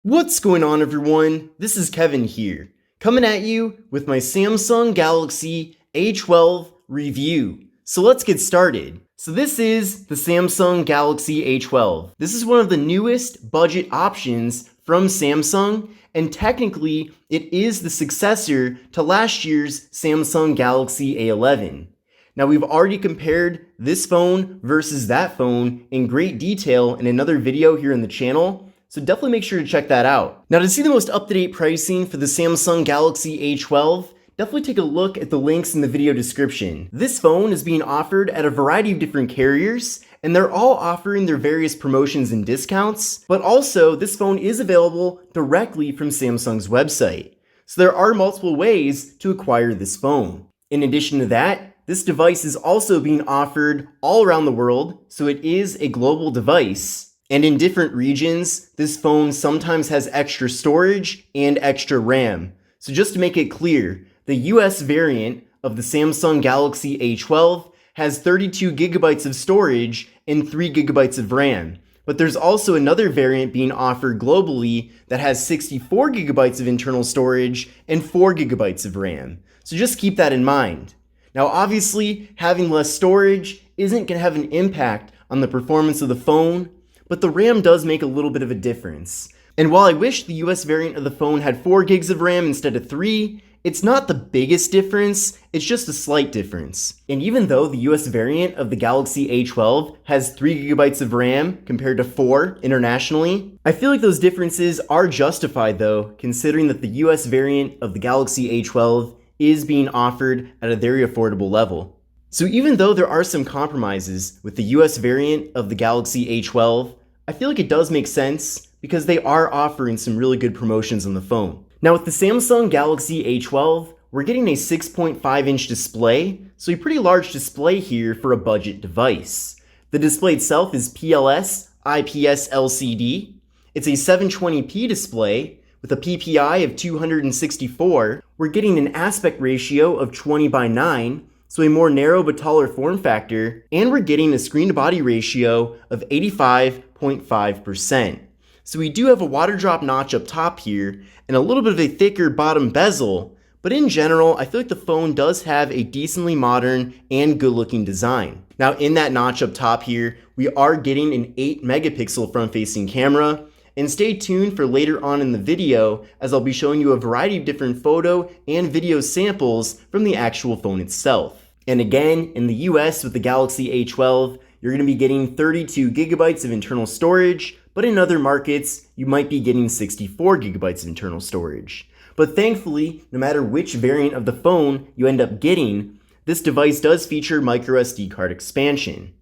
What's going on, everyone? This is Kevin here, coming at you with my Samsung Galaxy A12 review. So let's get started. So this is the Samsung Galaxy A12. This is one of the newest budget options from Samsung, and technically it is the successor to last year's Samsung Galaxy A11. Now, we've already compared this phone versus that phone in great detail in another video here in the channel, so definitely make sure to check that out. Now, to see the most up-to-date pricing for the Samsung Galaxy A12, definitely take a look at the links in the video description. This phone is being offered at a variety of different carriers, and they're all offering their various promotions and discounts, but also this phone is available directly from Samsung's website. So there are multiple ways to acquire this phone. In addition to that, this device is also being offered all around the world, so it is a global device. And in different regions, this phone sometimes has extra storage and extra RAM. So just to make it clear, the US variant of the Samsung Galaxy A12 has 32 gigabytes of storage and 3 gigabytes of RAM. But there's also another variant being offered globally that has 64 gigabytes of internal storage and 4 gigabytes of RAM. So just keep that in mind. Now, obviously, having less storage isn't going to have an impact on the performance of the phone, but the RAM does make a little bit of a difference. And while I wish the US variant of the phone had 4 gigs of RAM instead of 3, it's not the biggest difference, it's just a slight difference. And even though the US variant of the Galaxy A12 has 3 gigabytes of RAM compared to 4 internationally, I feel like those differences are justified though, considering that the US variant of the Galaxy A12 is being offered at a very affordable level. So even though there are some compromises with the US variant of the Galaxy A12, I feel like it does make sense because they are offering some really good promotions on the phone. Now with the Samsung Galaxy A12, we're getting a 6.5-inch display, so a pretty large display here for a budget device. The display itself is PLS IPS LCD. It's a 720p display with a PPI of 264. We're getting an aspect ratio of 20:9, so a more narrow but taller form factor, and we're getting a screen-to-body ratio of 85.5%. So we do have a water drop notch up top here, and a little bit of a thicker bottom bezel, but in general, I feel like the phone does have a decently modern and good-looking design. Now in that notch up top here, we are getting an 8-megapixel front-facing camera, and stay tuned for later on in the video as I'll be showing you a variety of different photo and video samples from the actual phone itself. And again, in the US with the Galaxy A12, you're going to be getting 32 gigabytes of internal storage, but in other markets, you might be getting 64 gigabytes of internal storage. But thankfully, no matter which variant of the phone you end up getting, this device does feature microSD card expansion.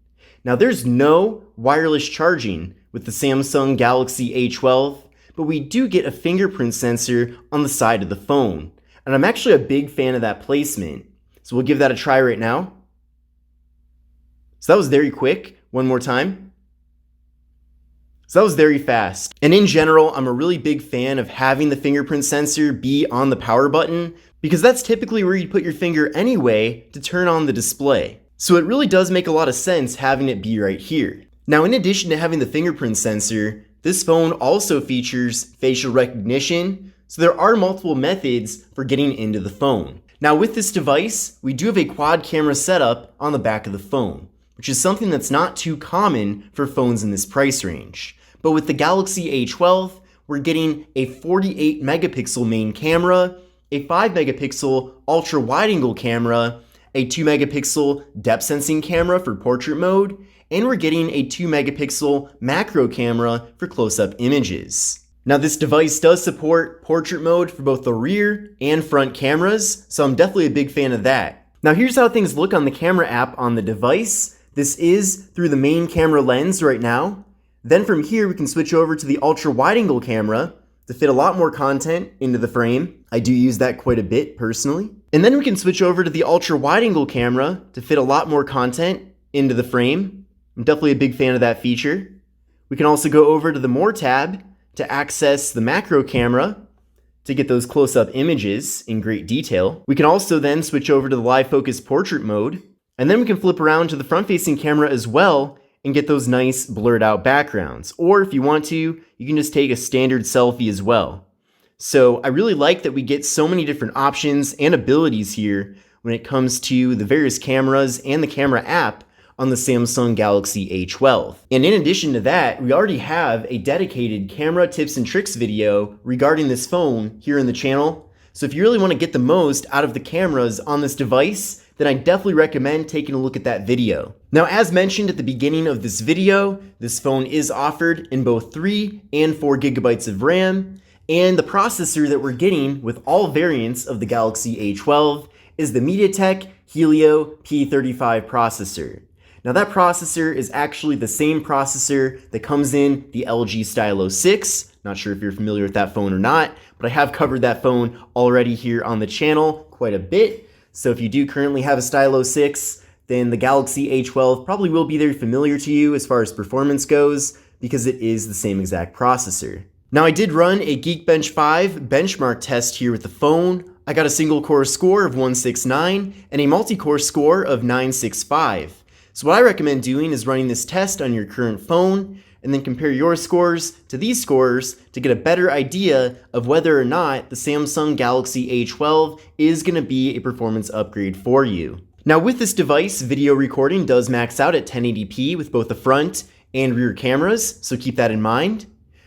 Now there's no wireless charging with the Samsung Galaxy A12, but we do get a fingerprint sensor on the side of the phone. And I'm actually a big fan of that placement. So we'll give that a try right now. So that was very quick. One more time. So that was very fast. And in general, I'm a really big fan of having the fingerprint sensor be on the power button because that's typically where you put your finger anyway to turn on the display. So it really does make a lot of sense having it be right here. Now, in addition to having the fingerprint sensor, this phone also features facial recognition, so there are multiple methods for getting into the phone. Now with this device, we do have a quad camera setup on the back of the phone, which is something that's not too common for phones in this price range. But with the Galaxy A12, we're getting a 48 megapixel main camera, a 5 megapixel ultra wide angle camera, a 2 megapixel depth sensing camera for portrait mode, and we're getting a 2 megapixel macro camera for close-up images. Now this device does support portrait mode for both the rear and front cameras, so I'm definitely a big fan of that. Now here's how things look on the camera app on the device. This is through the main camera lens right now. Then from here we can switch over to the ultra wide angle camera to fit a lot more content into the frame. I do use that quite a bit personally. And then we can switch over to the ultra wide angle camera to fit a lot more content into the frame. I'm definitely a big fan of that feature. We can also go over to the More tab to access the macro camera to get those close-up images in great detail. We can also then switch over to the live focus portrait mode, and then we can flip around to the front-facing camera as well and get those nice blurred out backgrounds. Or if you want to, you can just take a standard selfie as well. So I really like that we get so many different options and abilities here when it comes to the various cameras and the camera app on the Samsung Galaxy A12. And in addition to that, we already have a dedicated camera tips and tricks video regarding this phone here in the channel. So if you really want to get the most out of the cameras on this device, then I definitely recommend taking a look at that video. Now, as mentioned at the beginning of this video, this phone is offered in both 3 and 4 gigabytes of RAM, and the processor that we're getting with all variants of the Galaxy A12 is the MediaTek Helio P35 processor. Now that processor is actually the same processor that comes in the LG Stylo 6. Not sure if you're familiar with that phone or not, but I have covered that phone already here on the channel quite a bit. So if you do currently have a Stylo 6, then the Galaxy A12 probably will be very familiar to you as far as performance goes, because it is the same exact processor. Now I did run a Geekbench 5 benchmark test here with the phone. I got a single core score of 169 and a multi-core score of 965. So what I recommend doing is running this test on your current phone and then compare your scores to these scores to get a better idea of whether or not the Samsung Galaxy A12 is going to be a performance upgrade for you. Now with this device, video recording does max out at 1080p with both the front and rear cameras, so keep that in mind.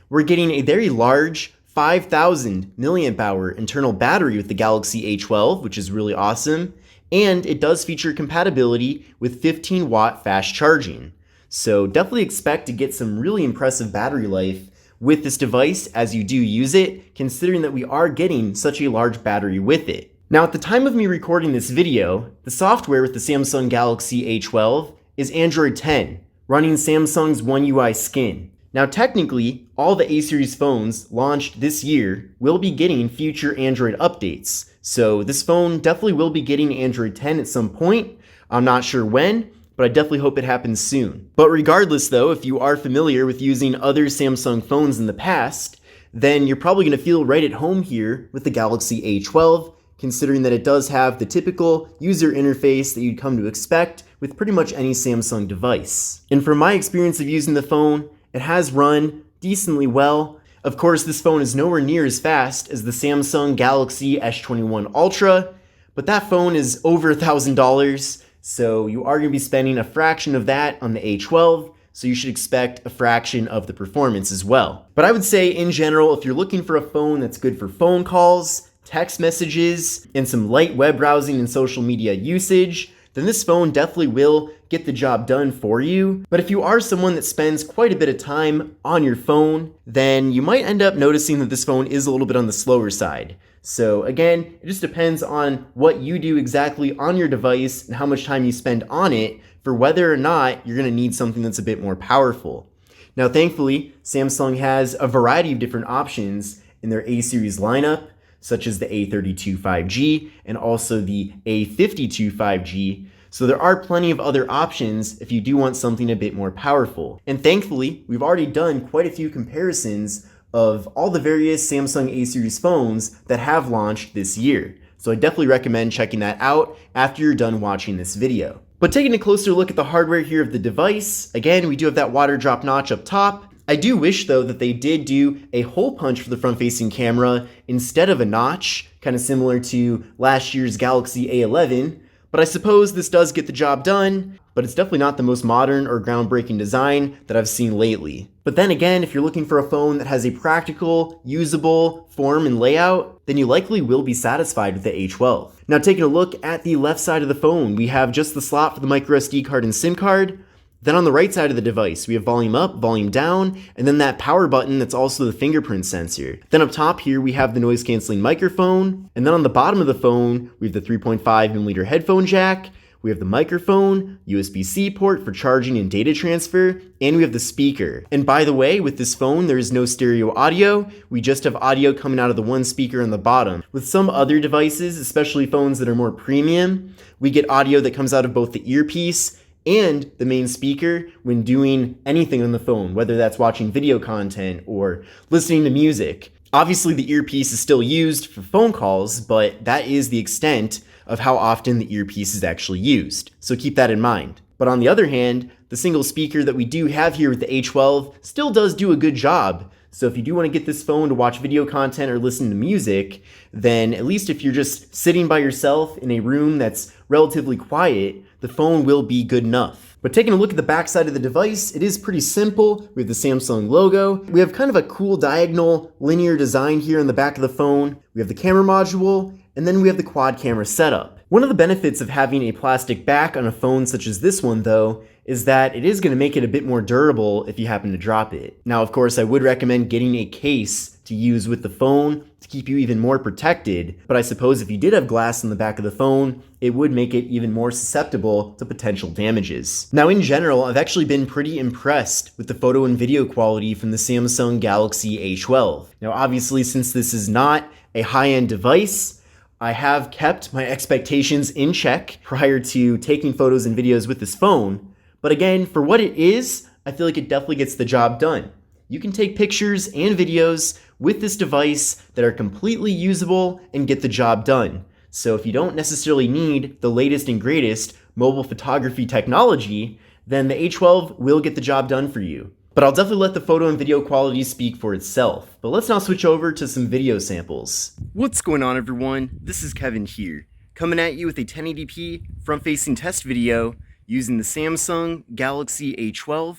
We're getting a very large 5,000 milliamp hour internal battery with the Galaxy A12, which is really awesome. And it does feature compatibility with 15 watt fast charging. So definitely expect to get some really impressive battery life with this device as you do use it, considering that we are getting such a large battery with it. Now at the time of me recording this video, the software with the Samsung Galaxy A12 is Android 10, running Samsung's One UI skin. Now technically, all the A-series phones launched this year will be getting future Android updates. So this phone definitely will be getting Android 10 at some point. I'm not sure when, but I definitely hope it happens soon. But regardless though, if you are familiar with using other Samsung phones in the past, then you're probably going to feel right at home here with the Galaxy A12, considering that it does have the typical user interface that you'd come to expect with pretty much any Samsung device. And from my experience of using the phone, it has run decently well. Of course, this phone is nowhere near as fast as the Samsung Galaxy S21 Ultra, but that phone is over $1,000, so you are going to be spending a fraction of that on the A12, so you should expect a fraction of the performance as well. But I would say in general, if you're looking for a phone that's good for phone calls, text messages, and some light web browsing and social media usage, then this phone definitely will get the job done for you. But if you are someone that spends quite a bit of time on your phone, then you might end up noticing that this phone is a little bit on the slower side. So again, it just depends on what you do exactly on your device and how much time you spend on it for whether or not you're going to need something that's a bit more powerful. Now thankfully, Samsung has a variety of different options in their A-series lineup, such as the A32 5G and also the A52 5G. So there are plenty of other options if you do want something a bit more powerful. And thankfully, we've already done quite a few comparisons of all the various Samsung A-series phones that have launched this year. So I definitely recommend checking that out after you're done watching this video. But taking a closer look at the hardware here of the device, again, we do have that water drop notch up top. I do wish though that they did do a hole punch for the front-facing camera instead of a notch, kind of similar to last year's Galaxy A11, but I suppose this does get the job done, but it's definitely not the most modern or groundbreaking design that I've seen lately. But then again, if you're looking for a phone that has a practical, usable form and layout, then you likely will be satisfied with the A12. Now taking a look at the left side of the phone, we have just the slot for the microSD card and SIM card. Then on the right side of the device, we have volume up, volume down, and then that power button that's also the fingerprint sensor. Then up top here, we have the noise canceling microphone. And then on the bottom of the phone, we have the 3.5mm headphone jack. We have the microphone, USB-C port for charging and data transfer, and we have the speaker. And by the way, with this phone, there is no stereo audio. We just have audio coming out of the one speaker on the bottom. With some other devices, especially phones that are more premium, we get audio that comes out of both the earpiece and the main speaker when doing anything on the phone, whether that's watching video content or listening to music. Obviously, the earpiece is still used for phone calls, but that is the extent of how often the earpiece is actually used. So keep that in mind. But on the other hand, The single speaker that we do have here with the A12 still does do a good job. So if you do want to get this phone to watch video content or listen to music, then at least if you're just sitting by yourself in a room that's relatively quiet, the phone will be good enough. But taking a look at the back side of the device, it is pretty simple with the Samsung logo. We have kind of a cool diagonal linear design here in the back of the phone. We have the camera module, and then we have the quad camera setup. One of the benefits of having a plastic back on a phone such as this one, though, is that it is going to make it a bit more durable if you happen to drop it. Now, of course, I would recommend getting a case to use with the phone to keep you even more protected, but I suppose if you did have glass in the back of the phone, it would make it even more susceptible to potential damages. Now, in general, I've actually been pretty impressed with the photo and video quality from the Samsung Galaxy A12. Now, obviously, since this is not a high-end device, I have kept my expectations in check prior to taking photos and videos with this phone. But again, for what it is, I feel like it definitely gets the job done. You can take pictures and videos with this device that are completely usable and get the job done. So if you don't necessarily need the latest and greatest mobile photography technology, then the A12 will get the job done for you. But I'll definitely let the photo and video quality speak for itself. But let's now switch over to some video samples. What's going on, everyone? This is Kevin here, coming at you with a 1080p front-facing test video using the Samsung Galaxy A12.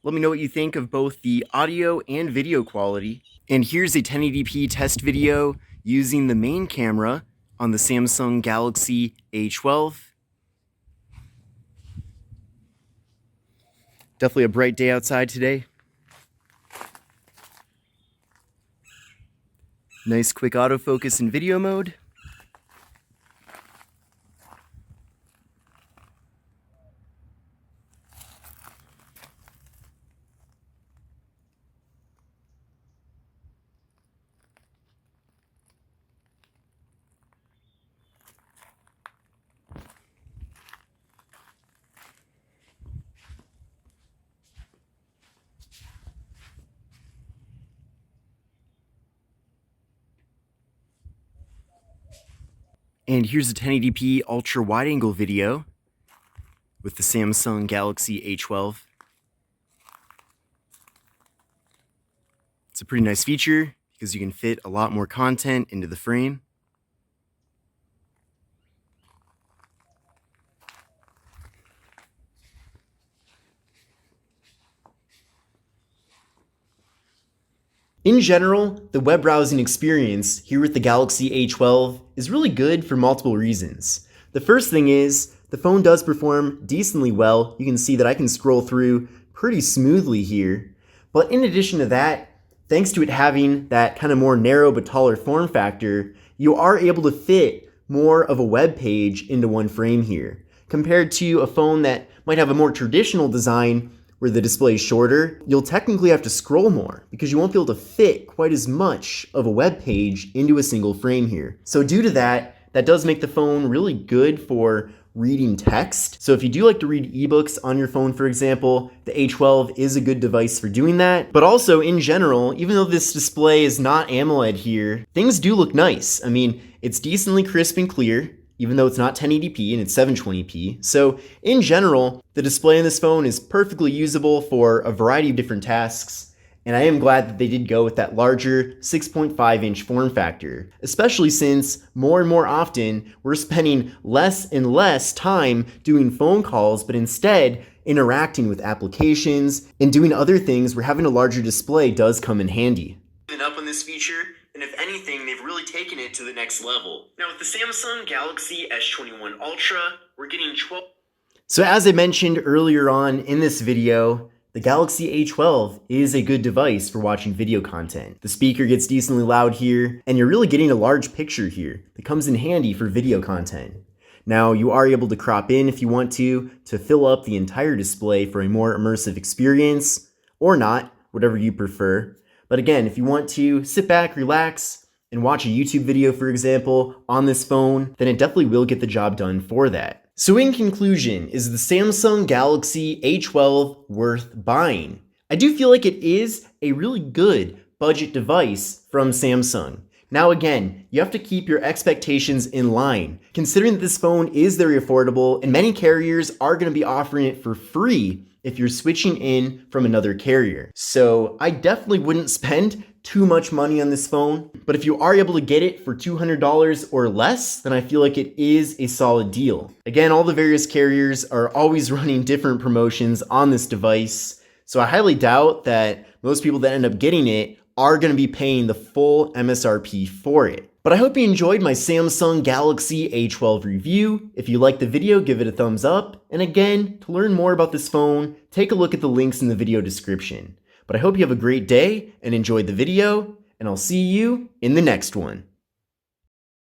Let me know what you think of both the audio and video quality. And here's a 1080p test video using the main camera on the Samsung Galaxy A12. Definitely a bright day outside today. Nice quick autofocus in video mode. And here's a 1080p ultra wide angle video with the Samsung Galaxy A12. It's a pretty nice feature because you can fit a lot more content into the frame. In general, the web browsing experience here with the Galaxy A12 is really good for multiple reasons. The first thing is, the phone does perform decently well. You can see that I can scroll through pretty smoothly here. But in addition to that, thanks to it having that kind of more narrow but taller form factor, you are able to fit more of a web page into one frame here. Compared to a phone that might have a more traditional design where the display is shorter, you'll technically have to scroll more because you won't be able to fit quite as much of a web page into a single frame here. So due to that, that does make the phone really good for reading text. So if you do like to read ebooks on your phone, for example, the A12 is a good device for doing that. But also in general, even though this display is not AMOLED here, things do look nice. I mean, it's decently crisp and clear, even though it's not 1080p and it's 720p. So in general, the display on this phone is perfectly usable for a variety of different tasks. And I am glad that they did go with that larger 6.5-inch form factor, especially since more and more often we're spending less and less time doing phone calls, but instead interacting with applications and doing other things where having a larger display does come in handy. Up on this feature, and if anything, they've really taken it to the next level. Now with the Samsung Galaxy S21 Ultra, we're getting 12. So as I mentioned earlier on in this video, the Galaxy A12 is a good device for watching video content. The speaker gets decently loud here, and you're really getting a large picture here that comes in handy for video content. Now, you are able to crop in if you want to fill up the entire display for a more immersive experience, or not, whatever you prefer. But again, if you want to sit back, relax, and watch a YouTube video, for example, on this phone, then it definitely will get the job done for that. So in conclusion, is the Samsung Galaxy A12 worth buying? I do feel like it is a really good budget device from Samsung. Now again, you have to keep your expectations in line, considering that this phone is very affordable and many carriers are going to be offering it for free if you're switching in from another carrier. So I definitely wouldn't spend too much money on this phone, but if you are able to get it for $200 or less, then I feel like it is a solid deal. Again, all the various carriers are always running different promotions on this device, so I highly doubt that most people that end up getting it are going to be paying the full MSRP for it. But I hope you enjoyed my Samsung Galaxy A12 review. If you liked the video, give it a thumbs up. And again, to learn more about this phone, take a look at the links in the video description. But I hope you have a great day and enjoyed the video, and I'll see you in the next one.